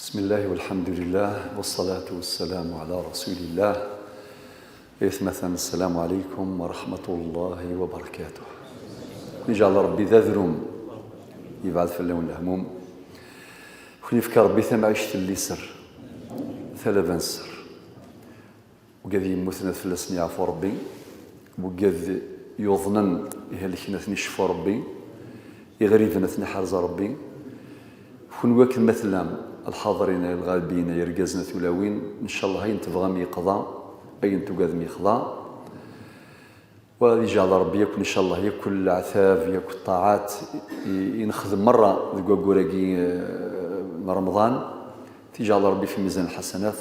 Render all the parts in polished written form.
بسم الله والحمد لله والصلاة والسلام على رسول الله. مثلا السلام عليكم ورحمة الله وبركاته. نجعل ربي ذا ذروم يبعث في اللون الهموم ونفكر ربي ثم عيشت اللي سر ثلاثا سر وقاذ يموتنا ثلاث يعفو ربي وقاذ يظنن يهلكنا نشفى ربي يغريبنا حرز ربي ونواكل مثلا الحاضرين الغالبين يرجزنا ثلاوين ان شاء الله هين تبغى ميقضى اين تقاد ميقضى ويجعل ربي يكون ان شاء الله ياكل العثاف ياكل الطاعات ينخدم مره ذكوكوراكي رمضان تجعل ربي في ميزان الحسنات.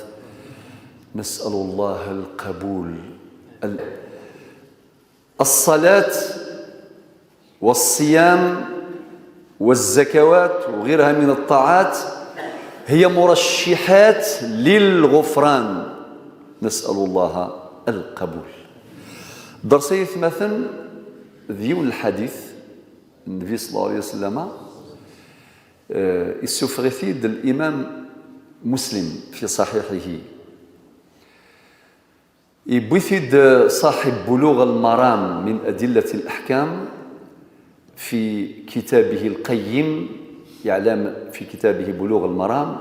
نسال الله القبول. الصلاه والصيام والزكوات وغيرها من الطاعات هي مرشحات للغفران. نسأل الله القبول. درسي مثلا ذيون الحديث النبي صلى الله عليه وسلم السفغثيد الإمام مسلم في صحيحه يبثد صاحب بلوغ المرام من أدلة الأحكام في كتابه القيم يعلم في كتابه بلوغ المرام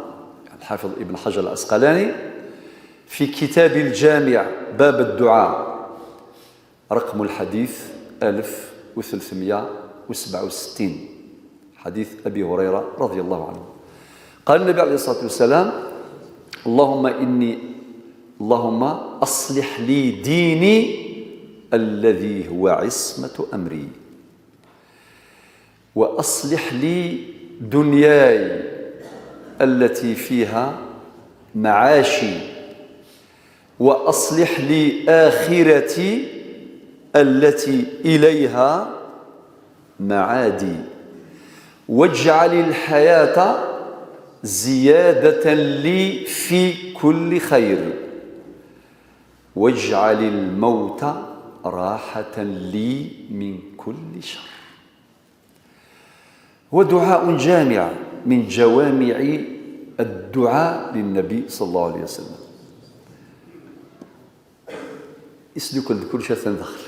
الحافظ ابن حجر العسقلاني في كتاب الجامع باب الدعاء رقم الحديث 1367 حديث أبي هريرة رضي الله عنه. قال النبي عليه الصلاة والسلام اللهم أصلح لي ديني الذي هو عصمة أمري وأصلح لي دنياي التي فيها معاشي وأصلح لي آخرتي التي إليها معادي واجعل الحياة زيادة لي في كل خير واجعل الموت راحة لي من كل شر. هو دعاء جامع من جوامع الدعاء للنبي صلى الله عليه وسلم. يسلك كل شيء دخل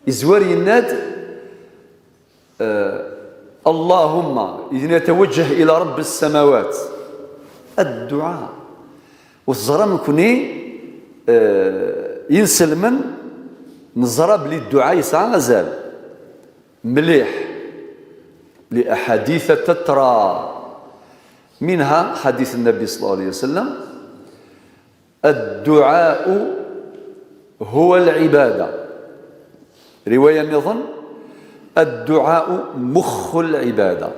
إزواري الناد اللهم إذن يتوجه إلى رب السماوات الدعاء والزرام كوني ينسلمن نزرب للدعاء يسعى مازال مليح لأحاديث تترى منها حديث النبي صلى الله عليه وسلم الدعاء هو العبادة. رواية نظن الدعاء مخ العبادة.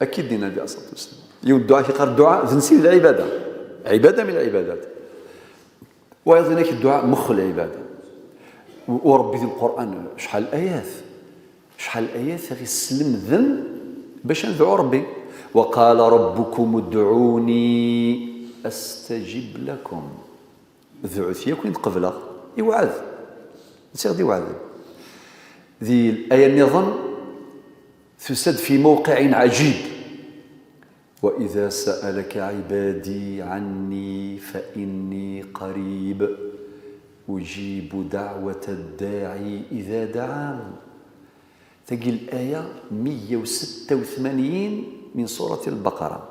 أكيد النبي عليه الصلاة والسلام يوم الدعاء يقال الدعاء ذنسي العبادة عبادة من العبادات وأيضا الدعاء مخ العبادة. وربي في القرآن شحال الآيات غير السلم ذن باش ندعو ربي وقال ربكم ادعوني أستجب لكم. ذعث يكون قبله يوعد يصير يوعد. ذي الآية النظام تسد في موقع عجيب وإذا سألك عبادي عني فإني قريب أجيب دعوة الداعي إذا دعان. تجي الآية 186 من سورة البقرة.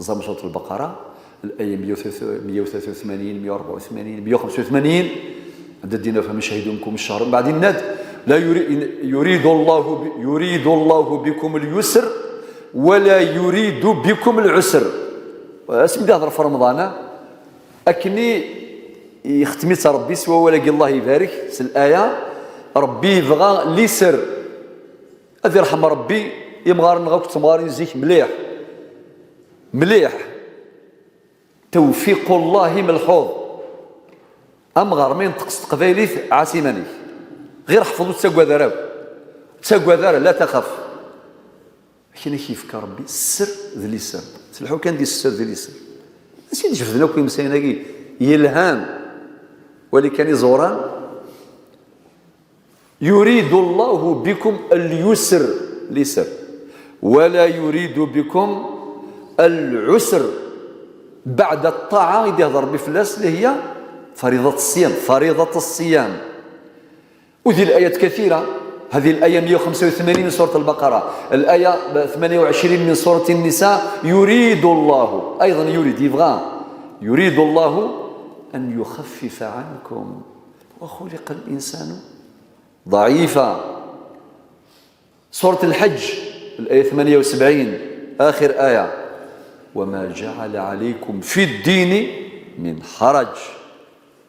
نظام سورة البقرة الآية 183 184 185 عددنا فمن شهدكم الشهر بعد الناد لا يريد الله بكم اليسر ولا يريد بكم العسر. اسم هضر في رمضان أكني يختميت ربي سوا ولقي الله يبارك الآية ربي يبغى اليسر أذي رحم ربي يمغار نغاك تمغار يزيك مليح توفيق الله ملحوظ. أمغار ما ينطقس قبايليث عاسماني غير حفظوا تساقوا ذراو لا تخف. كاين كيف ربي السر ذي السر سلحوا كان دي السر ذي السر سيدي شفتنا كوي مسايناكي يلهان ولي كان يزوران يريد الله بكم اليسر ولا يريد بكم العسر بعد الطاعة يدي يهضر بفلاس اللي هي فريضة الصيام، فريضة الصيام. وذي الآيات كثيرة. هذه الآية 185 من سورة البقرة، الآية 28 من سورة النساء. يريد الله، أيضا يريد الله أن يخفف عنكم وخلق الإنسان ضعيفا. سورة الحج الآية 78 آخر آية: وما جعل عليكم في الدين من حرج.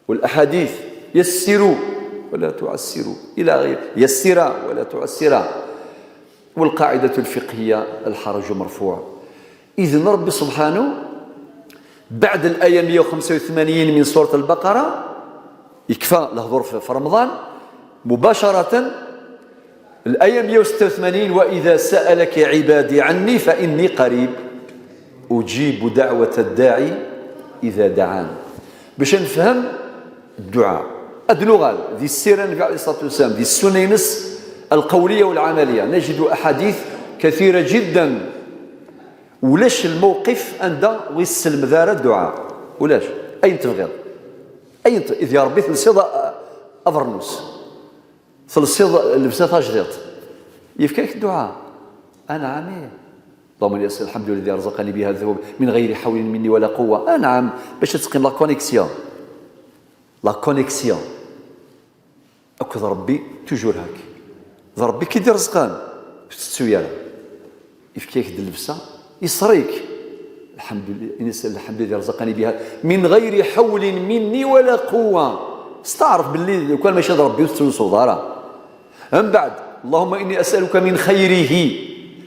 والأحاديث: يسروا ولا تعسروا، إلى غير يسرا ولا تعسرا. والقاعدة الفقهية: الحرج مرفوع. إذن ربي سبحانه بعد الآية 185 من سورة البقرة يكفى الهضور في رمضان مباشرة الآية 186: وإذا سألك عبادي عني فإني قريب أجيب دعوة الداعي إذا دعان. باش نفهم الدعاء اللغة ذي السيرة النبي عليه الصلاة والسلام، ذي السنينس القولية والعملية، نجد أحاديث كثيرة جدا. ولاش الموقف عند ويسلم ذار الدعاء ولاش أين تبغي إذ يا ربي ثلثيض أفرنوس ثلثيض لبسات أجديط يفكاك الدعاء أنا عمي اللهم يسر الحمد لله الذي رزقني بهذا من غير حول مني ولا قوة. نعم باش تقيم لا كونيكسيون أكد ربي توجور هاك ذا ربي كي يدير رزقان تسويالا يفكيك اللبسة يصريك الحمد لله رزقني بها من غير حول مني ولا قوة. استعرف باللي لو كان ماشي ربي وتسلسل دارا. من بعد: اللهم إني أسألك من خيره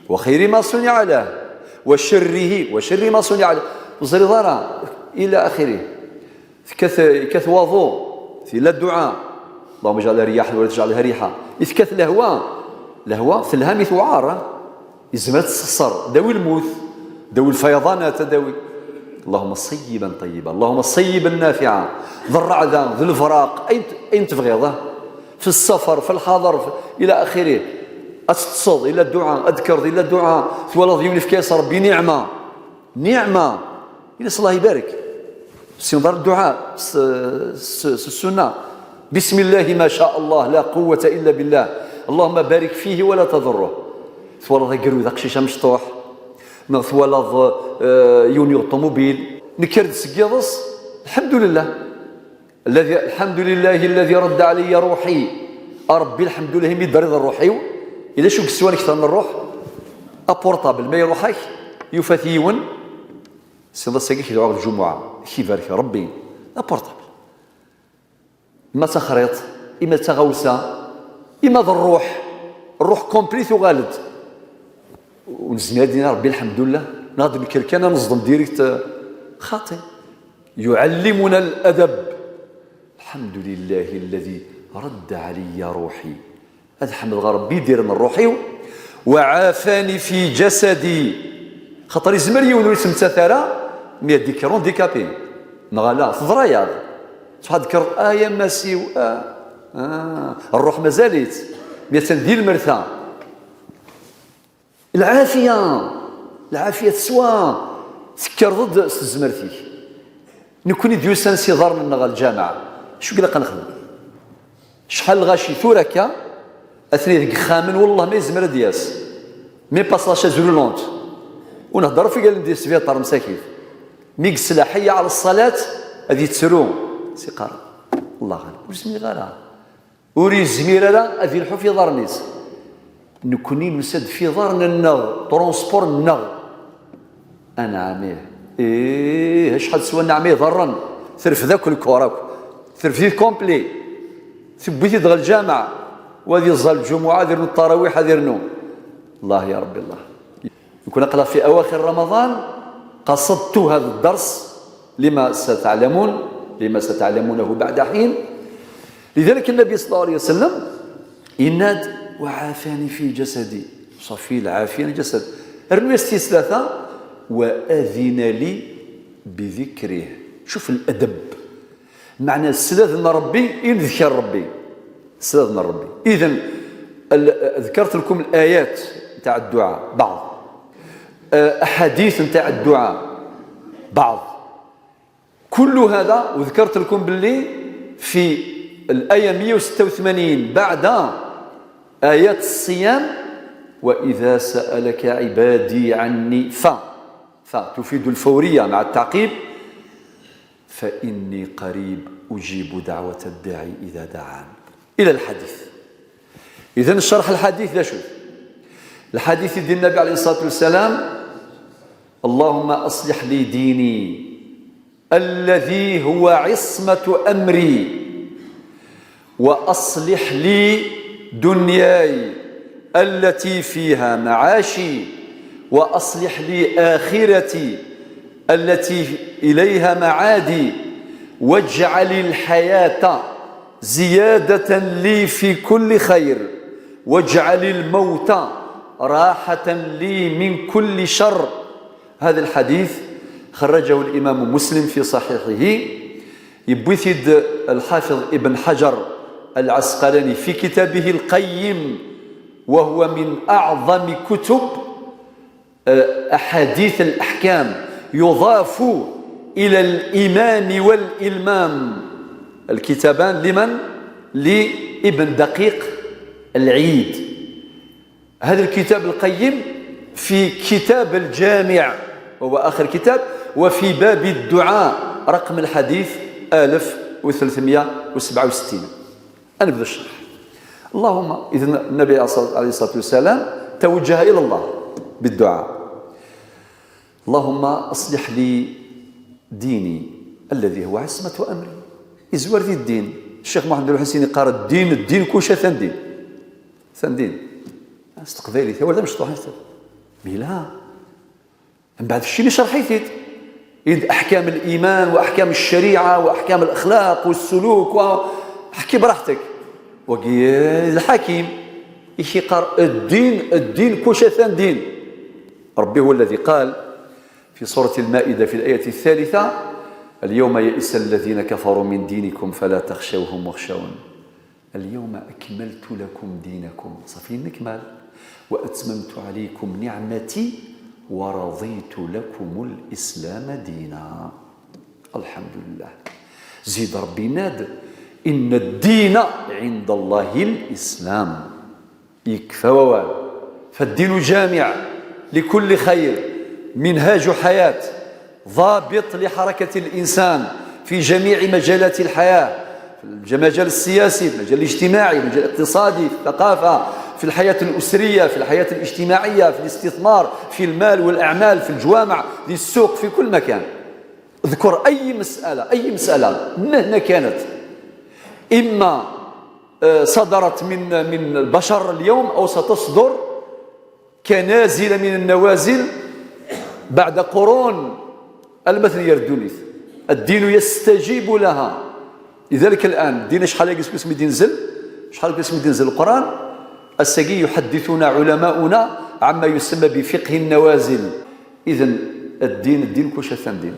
وخير ما صنع له وشر ما صنع له وزري دارا إلى آخره. كث وضوء في لا الدعاء: اللهم اجعلها رياح ولا تجعلها ريحة. إثكث لهوة في الهام ثعار يزمات الصصر داوي الموت داوي الفيضانات داوي. اللهم صيبا طيبا، اللهم صيبا نافعا. ذا الرعدة ذا الفراق أين تبغيضه في السفر في الحضر إلى آخره. أتصد إلى الدعاء، أذكر إلى الدعاء ثوالظ يولي في كاس ربي نعمة إلى الله يبارك. سنظر الدعاء السنة: بسم الله ما شاء الله لا قوة إلا بالله، اللهم بارك فيه ولا تضره. ثوالظ يقروا ذاك شيشة مشطوح ثوالظ يونيو الطوموبيل نكرد سكيضس الحمد لله الذي رد علي روحي. ربي الحمد لله يدري الروحي إذا شو كسوان أكثر من الروح أبورتابل ما يروحك يفثيون سيدا ساكي يدعو الجمعة كيفارك ربي أبورتابل إما تخريط إما تغوسة إما ذا الروح كومبليت وغالد ونزمي دينا ربي الحمد لله ناضي الكركانة نصدم ديريكت خاطئ. يعلمنا الأدب: الحمد لله الذي رد علي روحي. هذا حمد ربي يدير من روحي وعافاني في جسدي. خاطر يزمر يولي اسم تثارى مي ديكرون ديكابي نغالا فضرياض شحال ذكر آية ماسي الروح ما زالت مي تندير المرثى. العافية تسوى سكر ضد الزمرتي نكوني ديوسان سي ضار من نغا الجامعة شو قلق نخدم شحال غاشي ثوركا اثني ذيك خامن والله ما يزمر دياس مي باساشا زولونت ونهضر في قال ندير سفيطار مساكين ميك السلاحية على الصلاة هذه تسرو سيقار الله غالب وزمي غالا وري زميرة لا هذه الحو في دار نيس نكوني نسد في دارنا النغ ترونسبور النغ انا عميه شحال تسوى نعميه ضرا ثرف ذاك الكوراك ثرف فيه كومبلي ثبتي دغ الجامعة وهذه الظل الجمعة دير التراويح دير نوم الله يا ربي الله. يكون أقرأ في أواخر رمضان قصدت هذا الدرس لما ستعلمونه بعد حين. لذلك النبي صلى الله عليه وسلم يناد: وعافاني في جسدي صفي العافية الجسد رميستي ثلاثة وأذن لي بذكره. شوف الأدب معنى استاذنا ربي يذكر ربي استاذنا ربي. إذن ذكرت لكم الآيات تاع الدعاء بعض أحاديث نتاع الدعاء بعض. كل هذا وذكرت لكم باللي في الآية 186 بعد آيات الصيام وإذا سألك عبادي عني فتفيد الفورية مع التعقيب فإني قريب أجيب دعوة الداعي إذا دعان إلى الحديث. إذن الشرح الحديث لا شوف الحديث ديال النبي عليه الصلاة والسلام اللهم أصلح لي ديني الذي هو عصمة أمري وأصلح لي دنياي التي فيها معاشي وأصلح لي آخرتي التي إليها معادي واجعل الحياة زيادة لي في كل خير واجعل الموت راحة لي من كل شر. هذا الحديث خرجه الإمام مسلم في صحيحه. يبثد الحافظ ابن حجر العسقلاني في كتابه القيم وهو من أعظم كتب أحاديث الأحكام يضاف إلى الإمام والإلمام. الكتابان لمن؟ لابن دقيق العيد. هذا الكتاب القيم في كتاب الجامع وهو آخر كتاب وفي باب الدعاء رقم الحديث 1367. أنا بدأ الشرح. اللهم إذن النبي عليه الصلاة والسلام توجه إلى الله بالدعاء اللهم أصلح لي ديني الذي هو عصمة أمري. إزوار ذي الدين الشيخ محمد الحسيني قال الدين كوشة ثندين استقبالي ثوال مش طوحين ميلا من بعد الشيء اللي شرحيت أحكام الإيمان وأحكام الشريعة وأحكام الأخلاق والسلوك وحكي براحتك وقيل الحكيم إيش يقر الدين كوشة ثندين. ربي هو الذي قال في سورة المائدة في الآية 3 اليوم يئس الذين كفروا من دينكم فلا تخشوهم واخشون اليوم أكملت لكم دينكم صافي نكمل وأتممت عليكم نعمتي ورضيت لكم الإسلام دينا. الحمد لله. زيد ربي ناد إن الدين عند الله الإسلام يكفى ووال. فالدين جامع لكل خير منهاج حياة ضابط لحركة الإنسان في جميع مجالات الحياة في المجال السياسي في المجال الاجتماعي في المجال الاقتصادي في الثقافة في الحياة الأسرية في الحياة الاجتماعية في الاستثمار في المال والأعمال في الجوامع في السوق في كل مكان. اذكر أي مسألة مهما كانت إما صدرت من البشر اليوم أو ستصدر كنازل من النوازل بعد قرون. المثل يردونيث الدين يستجيب لها. لذلك الآن الدين شحال اسم ينزل القرآن السقي يحدثنا علماؤنا عما يسمى بفقه النوازل. إذن الدين كوشة ثندين.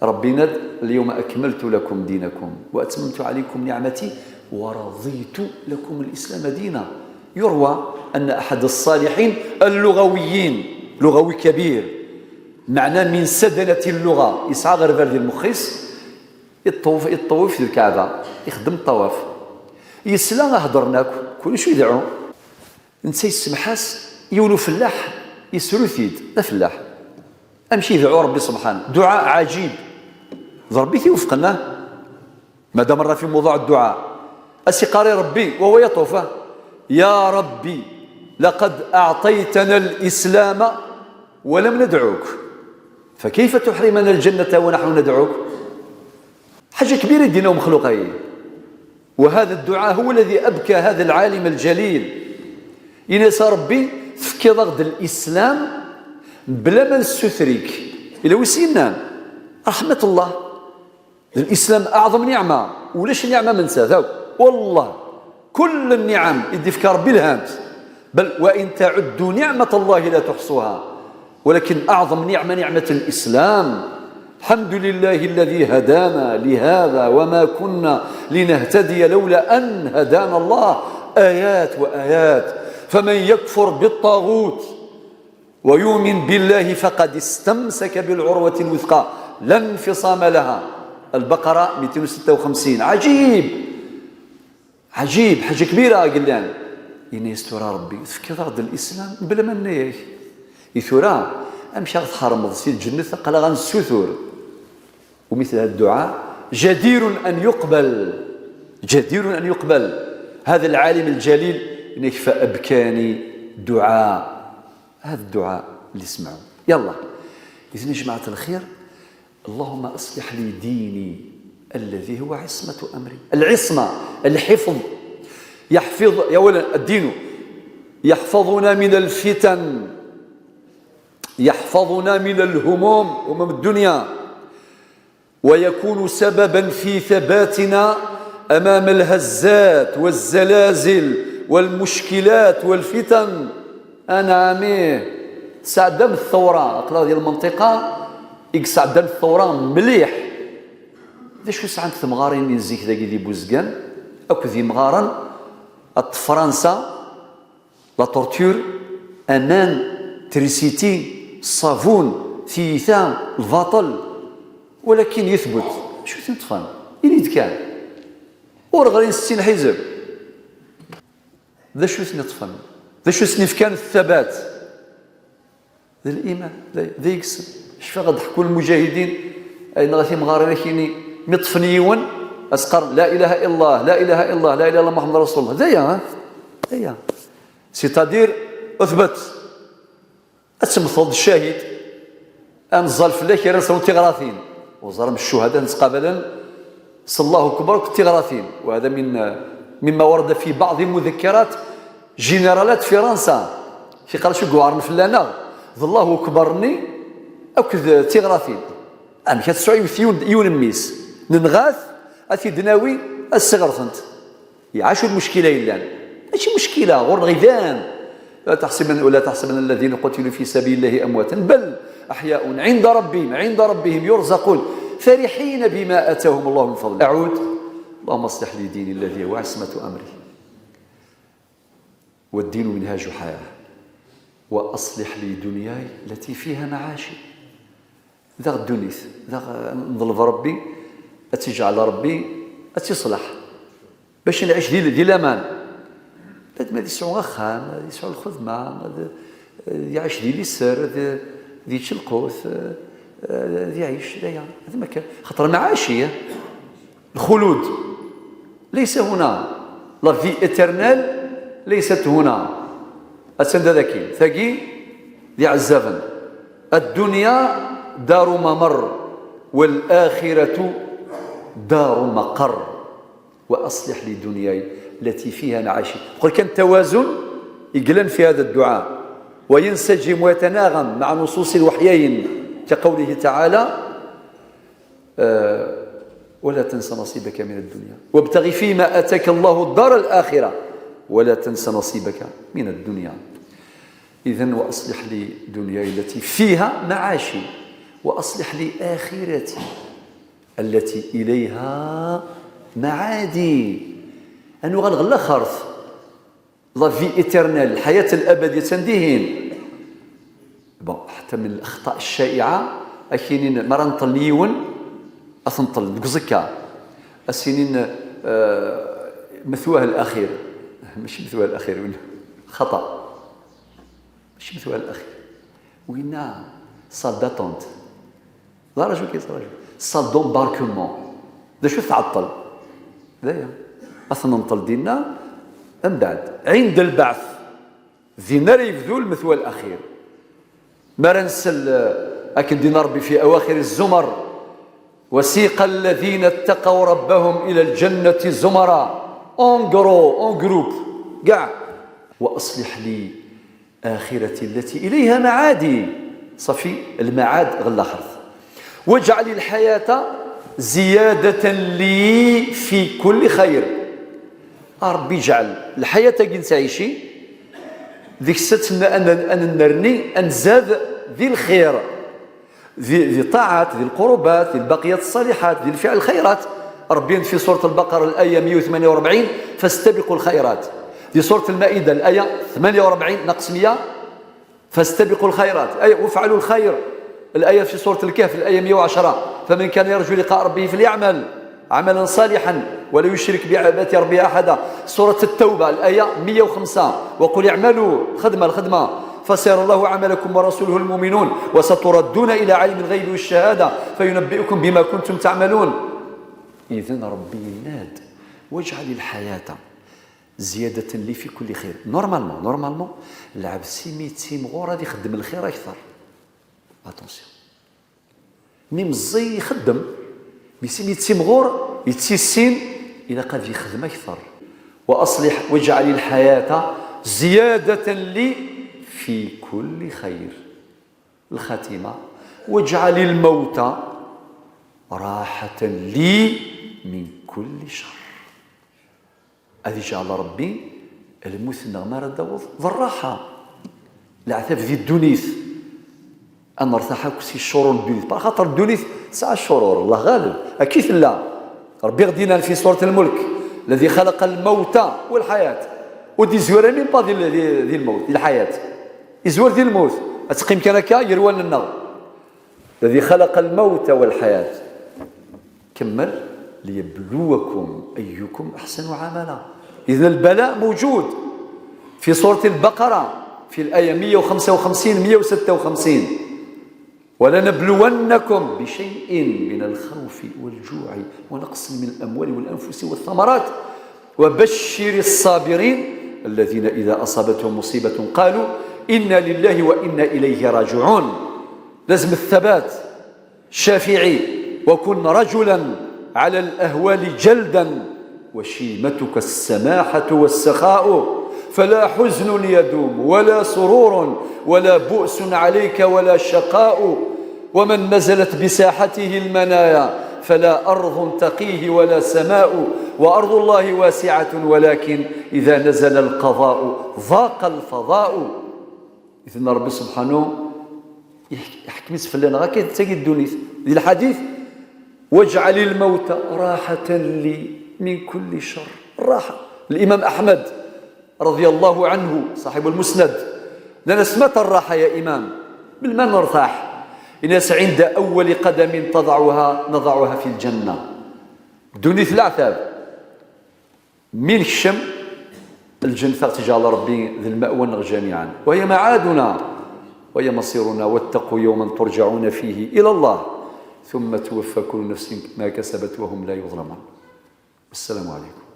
ربنا اليوم أكملت لكم دينكم وأتممت عليكم نعمتي ورضيت لكم الإسلام دينا. يروى أن أحد الصالحين اللغويين لغوي كبير معناه من سدنة اللغة يسعى غير فالدي المخيس يطوف في الكعبة يخدم الطواف يسلا هضرناك كل شو يدعو نسي السمحاس يولو فلاح يسرو ثيد لا فلاح امشي يدعو ربي سبحانه دعاء عجيب ربي يوفقنا ما دام مره في موضوع الدعاء اسقاري ربي وهو يطوفه يا ربي لقد أعطيتنا الإسلام ولم ندعوك فكيف تحرمنا الجنة ونحن ندعوك؟ حاجة كبيرة دينا ومخلوقين. وهذا الدعاء هو الذي أبكى هذا العالم الجليل ينسى ربي فكي ضغط الإسلام بلا ما نستثريك إلا وسينا رحمة الله. الإسلام أعظم نعمة ولاش نعمة من ساذاو والله كل النعم يدي في ربي الهامت بل وإن تعدوا نعمة الله لا تحصوها ولكن أعظم نعمة الإسلام. الحمد لله الذي هدانا لهذا وما كنا لنهتدي لولا أن هدانا الله. آيات وآيات. فمن يكفر بالطاغوت ويؤمن بالله فقد استمسك بالعروة الوثقى لا انفصام لها. البقرة 256. عجيب عجيب، حاجة كبيرة قال لنا إني يستورى ربي تفكر غد الإسلام بلا ما نيك يثورا أمشي غتحرمض سي الجنة قال غنسوثور. ومثل هذا الدعاء جدير أن يقبل، جدير أن يقبل. هذا العالم الجليل إنك فأبكاني دعاء، هذا الدعاء اللي اسمعوا. يلا إذن يا جماعة الخير، اللهم أصلح لي ديني الذي هو عصمة أمري. العصمة الحفظ، يحفظ يا ولد الدين يحفظنا من الفتن، يحفظنا من الهموم الدنيا، ويكون سببا في ثباتنا أمام الهزات والزلازل والمشكلات والفتن. أنا عميه سعدم الثورة أقلا ديال المنطقة يقسعدم الثورة مليح. ذا شو ساعة ثمغارين اللي نزيك ذاك دي بوزقان أكو ذي مغارن فرنسا لا تورتور أمان تريسيتي الصابون ثيثان الباطل، ولكن يثبت شو تنطفن يريد كان ورغرين 60 حزب. ذا شو سنطفن، ذا شو سنفكان الثبات، ذا الإيمان ذا يقسم. شفا غضحكوا المجاهدين أين غاثي مغارين كيني مطفنيون أسقر لا إله إلا الله لا إله إلا الله لا إله إلا الله محمد رسول الله. ذايا ذايا سيتادير أثبت أتمثل الشاهد أنزل في الله كيران سنو تغراثين وزرم الشهداء نتقابلا صلى الله أكبر تغراثين. وهذا مما ورد في بعض المذكرات جنرالات فرنسا في قال شو قوارن فلانا الله أكبرني أكد تغراثين أنا كتسعي يون ميس ننغاث أثي دناوي السغرثنت يعاشوا المشكلة إلا ماشي مشكلة غور غيدان. لا تحسبن الذين قتلوا في سبيل الله أمواتا بل أحياء عند ربهم يرزقون فرحين بما آتاهم الله من فضله. أعود اللهم اصلح لي ديني الذي هو عصمة أمري والدين منهاج حياة، وأصلح لي دنياي التي فيها معاشي. ذا الدنيث ذا نظلف ربي أتجعل ربي أتصلح باش نعيش دي الأمان. ما يسعو غخام يسعو الخدمة يعيش دي السر ذي تشلقوث ذي يعيش هذا ما كان خطر معاشية. الخلود ليس هنا، لا في إترنال ليست هنا. أسند ذكي ثقي ذي عزافا الدنيا دار ممر والآخرة دار مقر. وأصلح لي دنياي التي فيها معاشي. قل كان توازن يقلن في هذا الدعاء وينسجم ويتناغم مع نصوص الوحيين كقوله تعالى ولا تنس نصيبك من الدنيا وابتغ فيما آتاك الله الدار الآخرة ولا تنس نصيبك من الدنيا. إذن وأصلح لي دنياي التي فيها معاشي وأصلح لي آخرتي التي إليها معادي. أنه غنغلا خرف لا في إترنال الحياة الأبدية تنديهين. حتى من الأخطاء الشائعة أكينين مرة نطل نيون أثنطل دقزكا السنين مثواه الأخير ماشي مثواه الأخير وين خطأ ماشي مثواه الأخير وين صال داتونت لا رجل كيس رجل صال دومباركمون ذا شو تعطل ذايا أثنى نطل دينا من بعد عند البعث ذي نار يبذول مثوى الأخير ما ننسل أكن دينا ربي في أواخر الزمر وسيق الذين اتقوا ربهم إلى الجنة زمرا اون جروب قاع وأصلح لي آخرتي التي إليها معادي صفي المعاد غلا خرث واجعل الحياة زيادة لي في كل خير. ربي يجعل الحياة كي تعيشي ذيك ستنا أن نرني أن زاد ذي الخير ذي الطاعات ذي القربات ذي البقيات الصالحات ذي الفعل الخيرات. ربي في سورة البقرة الآية 148 فاستبقوا الخيرات. في سورة المائدة الآية 48 ناقص 100 فاستبقوا الخيرات أي وافعلوا الخير. الآية في سورة الكهف الآية 110 فمن كان يرجو لقاء ربه فليعمل عملا صالحا ولا يشرك بعبادة ربه أحدا. سورة التوبة الآية 105 وقل اعملوا الخدمة فسيرى الله عملكم ورسوله المؤمنون وستردون إلى عالم الغيب والشهادة فينبئكم بما كنتم تعملون. إذن ربي يناد واجعل الحياة زيادة لي في كل خير. نورمالمون العبد سيميتي مغور غادي يخدم الخير أكثر. اتونسيون مي مزي يخدم بسيميتي مغور يتسين إلى قد يخدم أكثر. وأصلح واجعل الحياة زيادة لي في كل خير. الخاتمة واجعل الموت راحة لي من كل شر. هذه جعل ربي الموت نغمار الدوض ذراحة العذاب ذي الدنيث أن ارتاح كسي الشرور الدنيث بل خاطر الدنيث ساعة الشرور الله غالب أكيد لا. ربي غدينا في سورة الملك الذي خلق الموت والحياة ودي زوار من بعض ذي الموت ذي الحياة يزور ذي الموت أتقيم كانك يروى لنا الذي خلق الموت والحياة كمل ليبلوكم أيكم أحسن عملا. إذن البلاء موجود في سورة البقرة في الآية 155 156 ولنبلونكم بشيء من الخوف والجوع ونقص من الأموال والأنفس والثمرات وبشر الصابرين الذين إذا أصابتهم مصيبة قالوا إنا لله وإنا إليه راجعون. لازم الثبات شافعي وكن رجلا على الأهوال جلدا وشيمتك السماحة والسخاء فلا حزن يدوم ولا سرور ولا بؤس عليك ولا شقاء ومن نزلت بساحته المنايا فلا أرض تقيه ولا سماء وأرض الله واسعة ولكن إذا نزل القضاء ضاق الفضاء. إذن ربي سبحانه يحكم يسفلنا غير تجد الدنيا ذي الحديث واجعل الموت راحة لي من كل شر. الراحة. الإمام أحمد رضي الله عنه صاحب المسند لنا سمت الراحة يا إمام بالما نرتاح الناس عند أول قدم نضعها في الجنة دوني العذاب من الشم الجنة تجعل ربي ذي المأوى جميعا وهي معادنا وهي مصيرنا واتقوا يوما ترجعون فيه إلى الله ثم توفى كل نفس ما كسبت وهم لا يظلمون. السلام عليكم.